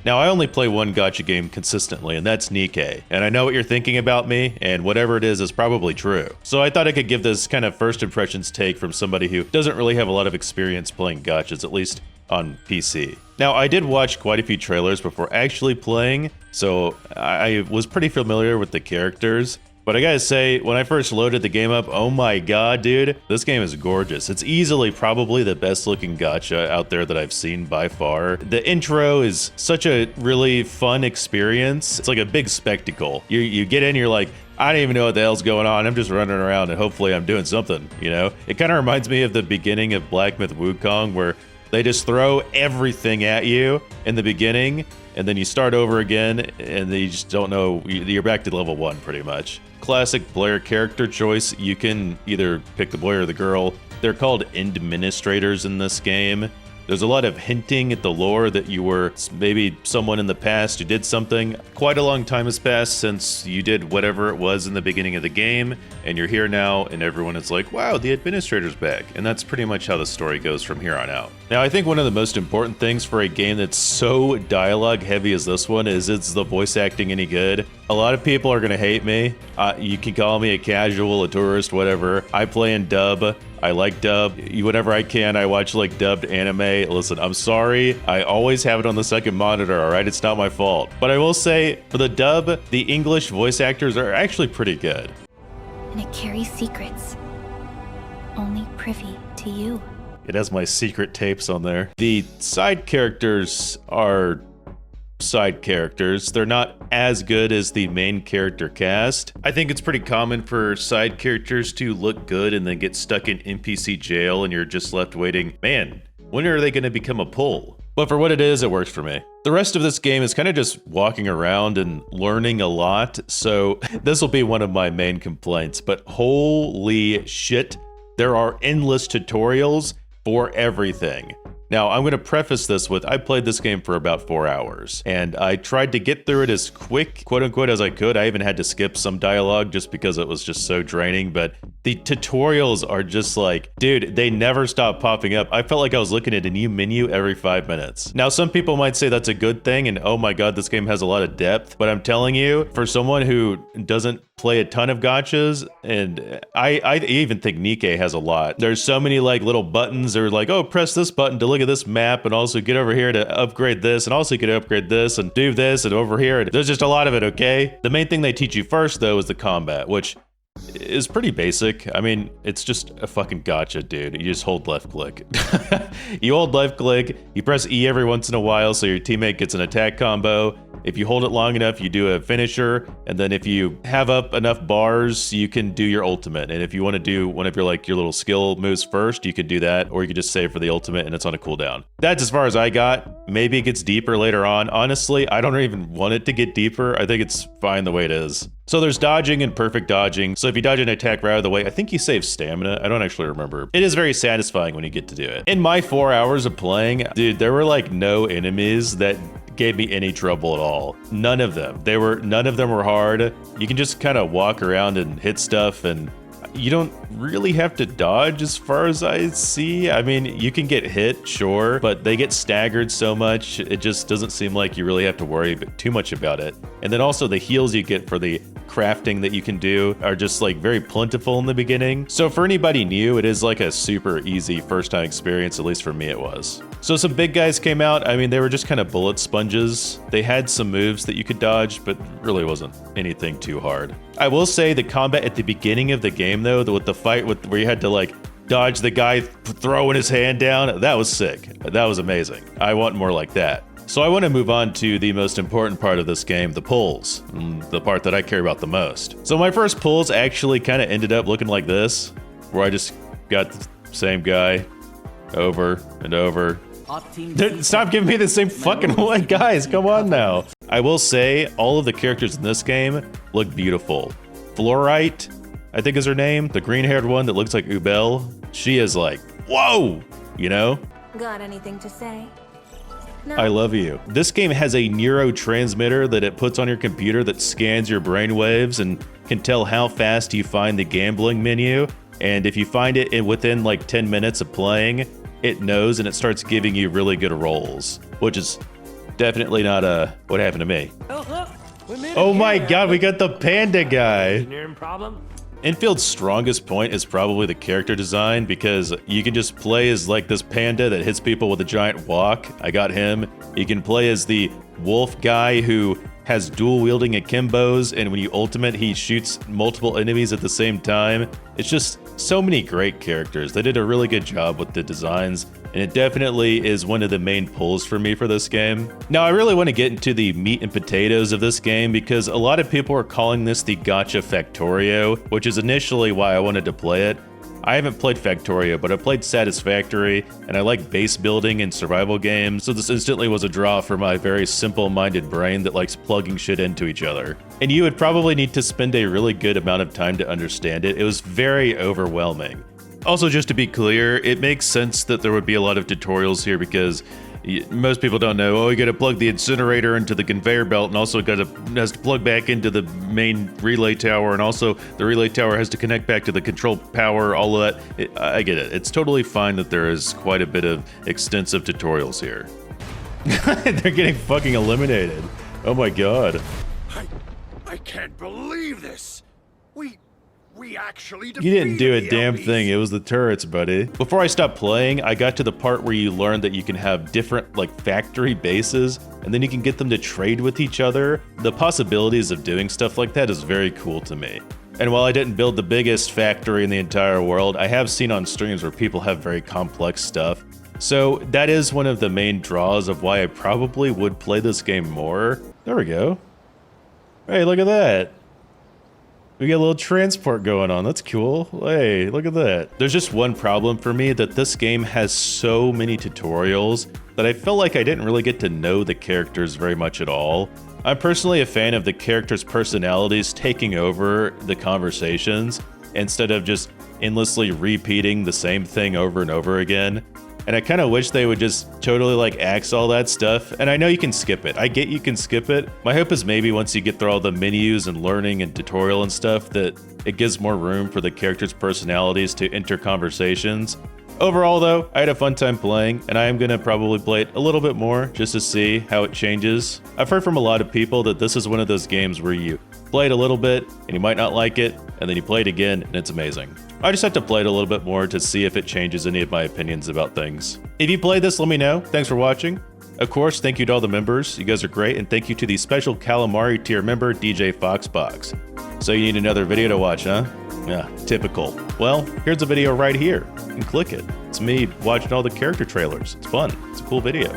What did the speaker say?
Now, I only play one gacha game consistently, and that's Nikkei. And I know what you're thinking about me, and whatever it is probably true. So I thought I could give this kind of first impressions take from somebody who doesn't really have a lot of experience playing gachas, at least on PC. Now, I did watch quite a few trailers before actually playing, so I was pretty familiar with the characters. But I gotta say, when I first loaded the game up, oh my god, dude, this game is gorgeous. It's easily probably the best looking gacha out there that I've seen by far. The intro is such a really fun experience. It's like a big spectacle. You get in, you're like, I don't even know what the hell's going on. I'm just running around and hopefully I'm doing something, you know? It kind of reminds me of the beginning of Black Myth Wukong, where they just throw everything at you in the beginning, and then you start over again, and then you just don't know. You're back to level 1 pretty much. Classic player character choice. You can either pick the boy or the girl. They're called administrators in this game. There's a lot of hinting at the lore that you were maybe someone in the past who did something. Quite a long time has passed since you did whatever it was in the beginning of the game, and you're here now, and everyone is like, wow, the administrator's back. And that's pretty much how the story goes from here on out. Now, I think one of the most important things for a game that's so dialogue heavy as this one is the voice acting any good. A lot of people are gonna hate me. You can call me a casual, a tourist, whatever. I play in dub. I like dub. Whenever I can, I watch like dubbed anime. Listen, I'm sorry. I always have it on the second monitor, all right? It's not my fault. But I will say, for the dub, the English voice actors are actually pretty good. And it carries secrets, only privy to you. It has my secret tapes on there. The side characters are side characters. They're not as good as the main character cast. I think it's pretty common for side characters to look good and then get stuck in NPC jail and you're just left waiting, man, when are they going to become a pull? But for what it is, it works for me. The rest of this game is kind of just walking around and learning a lot, so this will be one of my main complaints, but holy shit, there are endless tutorials for everything. Now, I'm going to preface this with, I played this game for about 4 hours, and I tried to get through it as quick, quote-unquote, as I could. I even had to skip some dialogue just because it was just so draining, but the tutorials are just like, dude, they never stop popping up. I felt like I was looking at a new menu every 5 minutes. Now, some people might say that's a good thing, and oh my god, this game has a lot of depth, but I'm telling you, for someone who doesn't play a ton of gachas, and I even think Nikkei has a lot. There's so many like little buttons. They're like, oh, press this button to look at this map, and also get over here to upgrade this, and also get to upgrade this, and do this, and over here. There's just a lot of it, okay? The main thing they teach you first, though, is the combat, which is pretty basic. I mean, it's just a fucking gacha, dude. You just hold left click. You hold left click, you press E every once in a while so your teammate gets an attack combo. If you hold it long enough, you do a finisher, and then if you have up enough bars, you can do your ultimate. And if you want to do one of your your little skill moves first, you could do that, or you could just save for the ultimate and it's on a cooldown. That's as far as I got. Maybe it gets deeper later on. Honestly, I don't even want it to get deeper. I think it's fine the way it is. So there's dodging and perfect dodging. So if you dodge an attack right out of the way, I think you save stamina. I don't actually remember. It is very satisfying when you get to do it. In my 4 hours of playing, dude, there were like no enemies that gave me any trouble at all. None of them. None of them were hard. You can just kind of walk around and hit stuff, and you don't really have to dodge as far as I see. I mean, you can get hit, sure, but they get staggered so much, it just doesn't seem like you really have to worry too much about it. And then also the heals you get for the crafting that you can do are just like very plentiful in the beginning. So for anybody new, it is like a super easy first time experience, at least for me it was. So some big guys came out. I mean, they were just kind of bullet sponges. They had some moves that you could dodge, but really wasn't anything too hard. I will say the combat at the beginning of the game though, with the fight where you had to like dodge the guy throwing his hand down, that was sick. That was amazing. I want more like that. So I want to move on to the most important part of this game, the pulls, the part that I care about the most. So my first pulls actually kind of ended up looking like this, where I just got the same guy over and over. Stop giving me the same fucking one, guys, come on now. I will say, all of the characters in this game look beautiful. Fluorite, I think is her name, the green-haired one that looks like Ubel. She is like, whoa, you know? Got anything to say? No. I love you. This game has a neurotransmitter that it puts on your computer that scans your brainwaves and can tell how fast you find the gambling menu. And if you find it within like 10 minutes of playing, it knows and it starts giving you really good rolls, which is Definitely not what happened to me. Oh, look, we made it Oh my here. god, we got the panda guy. Engineering problem? Enfield's strongest point is probably the character design because you can just play as like this panda that hits people with a giant walk. I got him. You can play as the wolf guy who has dual wielding akimbos, and when you ultimate, he shoots multiple enemies at the same time. It's just so many great characters. They did a really good job with the designs, and it definitely is one of the main pulls for me for this game. Now, I really want to get into the meat and potatoes of this game because a lot of people are calling this the Gacha Factorio, which is initially why I wanted to play it. I haven't played Factorio, but I played Satisfactory, and I like base building and survival games, so this instantly was a draw for my very simple-minded brain that likes plugging shit into each other. And you would probably need to spend a really good amount of time to understand it. It was very overwhelming. Also, just to be clear, it makes sense that there would be a lot of tutorials here because most people don't know, oh, you gotta plug the incinerator into the conveyor belt and also has to plug back into the main relay tower, and also the relay tower has to connect back to the control power, all of that. I get it. It's totally fine that there is quite a bit of extensive tutorials here. They're getting fucking eliminated. Oh my god. I can't believe this. We actually You didn't do a defeated the damn Elbies. thing. It was the turrets, buddy. Before I stopped playing, I got to the part where you learn that you can have different, like, factory bases, and then you can get them to trade with each other. The possibilities of doing stuff like that is very cool to me. And while I didn't build the biggest factory in the entire world, I have seen on streams where people have very complex stuff. So that is one of the main draws of why I probably would play this game more. There we go. Hey, look at that. We got a little transport going on. That's cool. Hey, look at that. There's just one problem for me, that this game has so many tutorials that I felt like I didn't really get to know the characters very much at all. I'm personally a fan of the characters' personalities taking over the conversations instead of just endlessly repeating the same thing over and over again. And I kind of wish they would just totally like axe all that stuff. And I know you can skip it. I get you can skip it. My hope is maybe once you get through all the menus and learning and tutorial and stuff, that it gives more room for the characters' personalities to enter conversations. Overall though, I had a fun time playing, and I am gonna probably play it a little bit more just to see how it changes. I've heard from a lot of people that this is one of those games where you play it a little bit and you might not like it, and then you play it again and it's amazing. I just have to play it a little bit more to see if it changes any of my opinions about things. If you played this, let me know. Thanks for watching. Of course, thank you to all the members. You guys are great, and thank you to the special Calamari tier member, DJ Foxbox. So you need another video to watch, huh? Yeah, typical. Well, here's a video right here. You can click it. It's me watching all the character trailers. It's fun. It's a cool video.